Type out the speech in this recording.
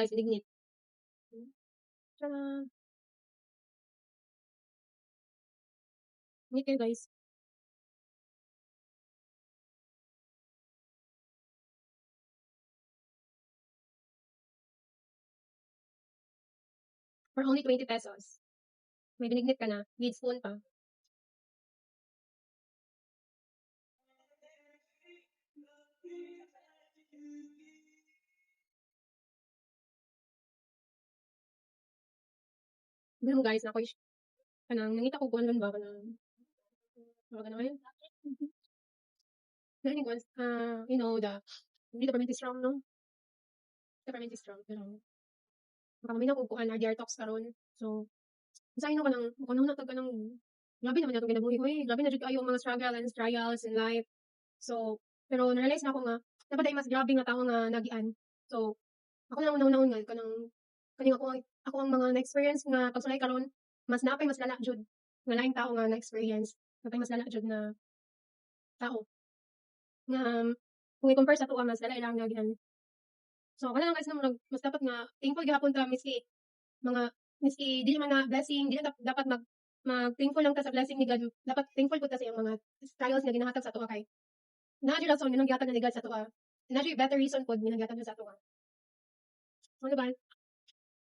guys, lignit. Tara. Init kayo guys. For only 20 pesos. May binignit ka na. With spoon pa. Alam mo guys, na ako kanang nangita ko kung ano ba kanang ngayon. Learning once, you know, hindi the permanent strong, no? The permanent strong, pero makaminaw ko kung RDR talks karon. So, sa ino ka nang, kung ano natag ka nang, grabe naman na itong kinabuhi ko eh. Grabe na dyan kayo ang mga struggle and trials in life. So, pero na-realize na ako nga, dapat ay mas grabe nga tao nga nagian. So, ako lang una-una nga, kaning ako ang mga na-experience nga pagsulay karon, mas napay mas lala jud nga laing tao nga na-experience. Napay mas lala jud na tao. Nga, kung i-compare sa tuwa, mas lala ilang nagian. So, kana lang guys na mas dapat nga, thankful gihapon ta, miski dili man na blessing, dili dapat mag-thankful lang ta sa blessing ni God. Dapat thankful po ta sa iyang mga trials nga ginahatag sa tuwa kay. Na rason nga gihatag na ni God sa tuwa. Na better reason pod nga gihatag sa tuwa. Ano ba?